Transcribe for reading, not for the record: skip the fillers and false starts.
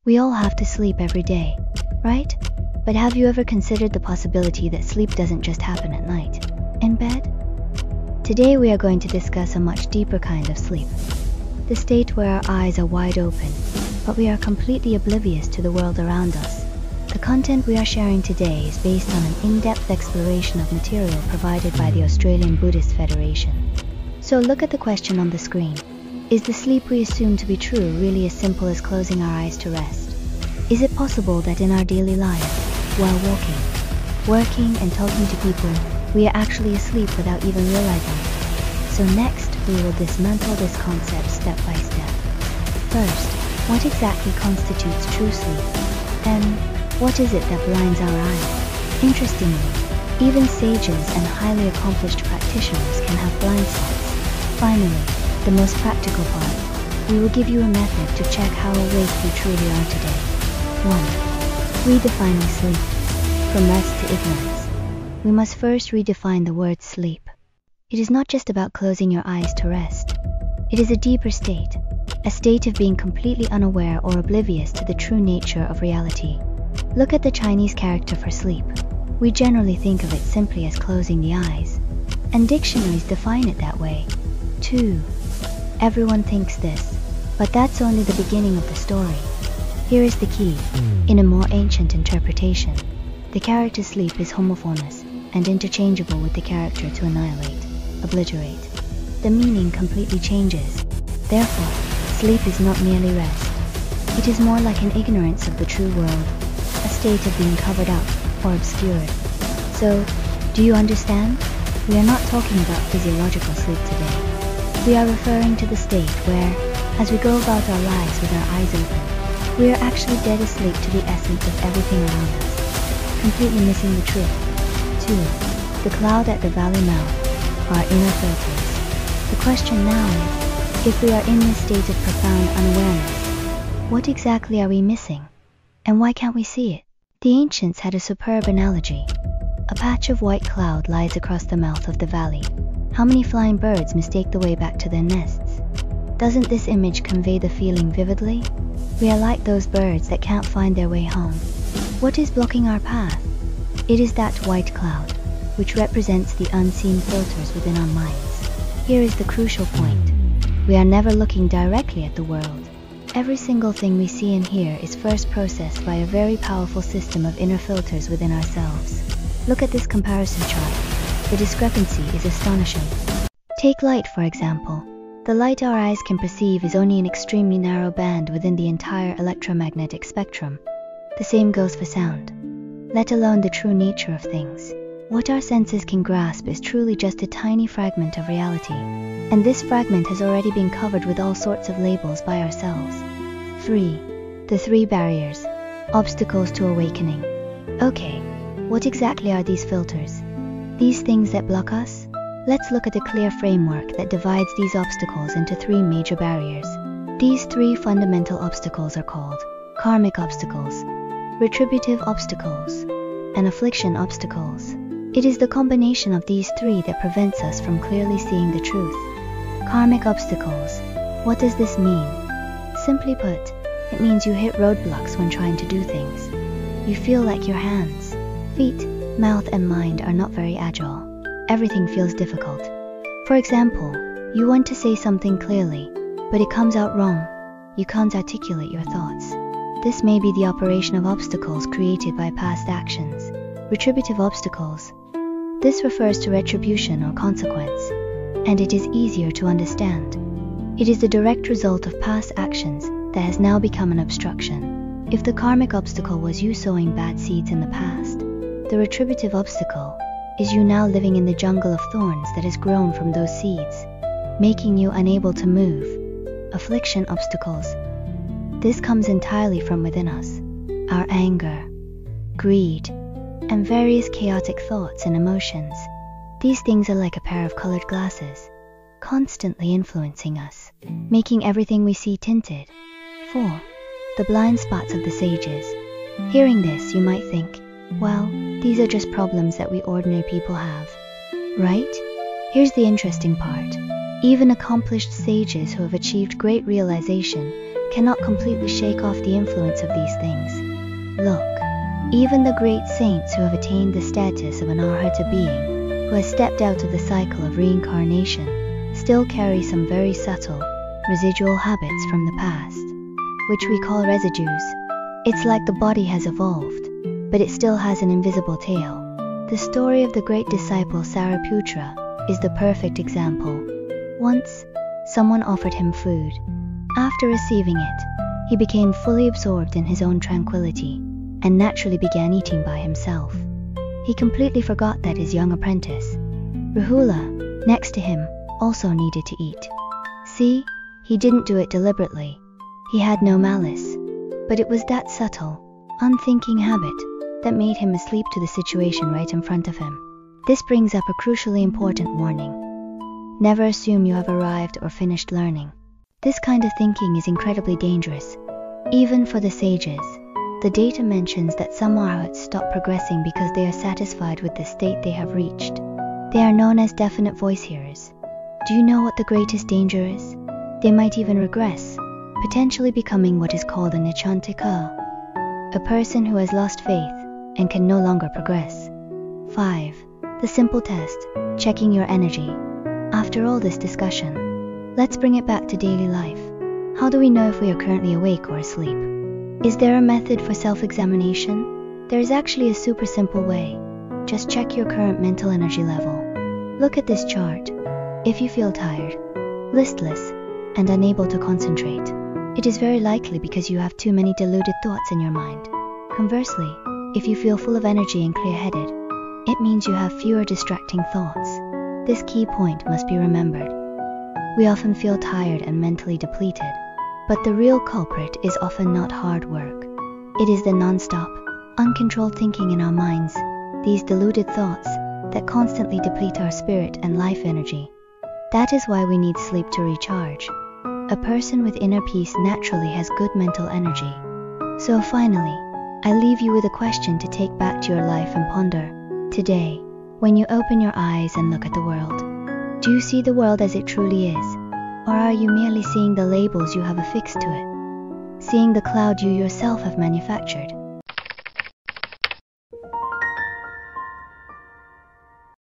We all have to sleep every day, right? But have you ever considered the possibility that sleep doesn't just happen at night, in bed? Today we are going to discuss a much deeper kind of sleep. The state where our eyes are wide open, but we are completely oblivious to the world around us. The content we are sharing today is based on an in-depth exploration of material provided by the Australian Buddhist Federation. So look at the question on the screen. Is the sleep we assume to be true really as simple as closing our eyes to rest? Is it possible that in our daily lives, while walking, working, and talking to people, we are actually asleep without even realizing it? So next, we will dismantle this concept step by step. First, what exactly constitutes true sleep? And what is it that blinds our eyes? Interestingly, even sages and highly accomplished practitioners can have blind spots. Finally, the most practical part, we will give you a method to check how awake you truly are today. 1. Redefining sleep. From rest to ignorance. We must first redefine the word sleep. It is not just about closing your eyes to rest. It is a deeper state, a state of being completely unaware or oblivious to the true nature of reality. Look at the Chinese character for sleep. We generally think of it simply as closing the eyes, and dictionaries define it that way. 2. Everyone thinks this, but that's only the beginning of the story. Here is the key. In a more ancient interpretation, the character's sleep is homophonous and interchangeable with the character to annihilate, obliterate. The meaning completely changes. Therefore, sleep is not merely rest. It is more like an ignorance of the true world, a state of being covered up or obscured. So, do you understand? We are not talking about physiological sleep today. We are referring to the state where, as we go about our lives with our eyes open, we are actually dead asleep to the essence of everything around us, completely missing the truth. 2. The cloud at the valley mouth, our inner filters. The question now is, if we are in this state of profound unawareness, what exactly are we missing? And why can't we see it? The ancients had a superb analogy. A patch of white cloud lies across the mouth of the valley. How many flying birds mistake the way back to their nests? Doesn't this image convey the feeling vividly? We are like those birds that can't find their way home. What is blocking our path? It is that white cloud, which represents the unseen filters within our minds. Here is the crucial point. We are never looking directly at the world. Every single thing we see and hear is first processed by a very powerful system of inner filters within ourselves. Look at this comparison chart. The discrepancy is astonishing. Take light, for example. The light our eyes can perceive is only an extremely narrow band within the entire electromagnetic spectrum. The same goes for sound, let alone the true nature of things. What our senses can grasp is truly just a tiny fragment of reality, and this fragment has already been covered with all sorts of labels by ourselves. 3. The 3 barriers, obstacles to awakening. Okay, what exactly are these filters? These things that block us? Let's look at a clear framework that divides these obstacles into 3 major barriers. These 3 fundamental obstacles are called karmic obstacles, retributive obstacles, and affliction obstacles. It is the combination of these 3 that prevents us from clearly seeing the truth. Karmic obstacles. What does this mean? Simply put, it means you hit roadblocks when trying to do things. You feel like your hands, feet, mouth, and mind are not very agile. Everything feels difficult. For example, you want to say something clearly, but it comes out wrong. You can't articulate your thoughts. This may be the operation of obstacles created by past actions. Retributive obstacles. This refers to retribution or consequence, and it is easier to understand. It is the direct result of past actions that has now become an obstruction. If the karmic obstacle was you sowing bad seeds in the past, the retributive obstacle is you now living in the jungle of thorns that has grown from those seeds, making you unable to move. Affliction obstacles. This comes entirely from within us. Our anger, greed, and various chaotic thoughts and emotions. These things are like a pair of colored glasses, constantly influencing us, making everything we see tinted. 4. The blind spots of the sages. Hearing this, you might think, well, these are just problems that we ordinary people have, right? Here's the interesting part. Even accomplished sages who have achieved great realization cannot completely shake off the influence of these things. Look, even the great saints who have attained the status of an arhata being, who has stepped out of the cycle of reincarnation, still carry some very subtle, residual habits from the past, which we call residues. It's like the body has evolved, but it still has an invisible tail. The story of the great disciple Sariputra is the perfect example. Once, someone offered him food. After receiving it, he became fully absorbed in his own tranquility, and naturally began eating by himself. He completely forgot that his young apprentice, Rahula, next to him, also needed to eat. See, he didn't do it deliberately. He had no malice, but it was that subtle, unthinking habit that made him asleep to the situation right in front of him. This brings up a crucially important warning. Never assume you have arrived or finished learning. This kind of thinking is incredibly dangerous, even for the sages. The data mentions that some arhats stop progressing because they are satisfied with the state they have reached. They are known as definite voice hearers. Do you know what the greatest danger is? They might even regress, potentially becoming what is called a nichantika, a person who has lost faith and can no longer progress. 5. The simple test, checking your energy. After all this discussion, let's bring it back to daily life. How do we know if we are currently awake or asleep? Is there a method for self-examination? There is actually a super simple way. Just check your current mental energy level. Look at this chart. If you feel tired, listless, and unable to concentrate, it is very likely because you have too many deluded thoughts in your mind. Conversely, if you feel full of energy and clear-headed, it means you have fewer distracting thoughts. This key point must be remembered. We often feel tired and mentally depleted, but the real culprit is often not hard work. It is the non-stop, uncontrolled thinking in our minds, these deluded thoughts, that constantly deplete our spirit and life energy. That is why we need sleep to recharge. A person with inner peace naturally has good mental energy. So finally, I leave you with a question to take back to your life and ponder. Today, when you open your eyes and look at the world, do you see the world as it truly is? Or are you merely seeing the labels you have affixed to it? Seeing the cloud you yourself have manufactured?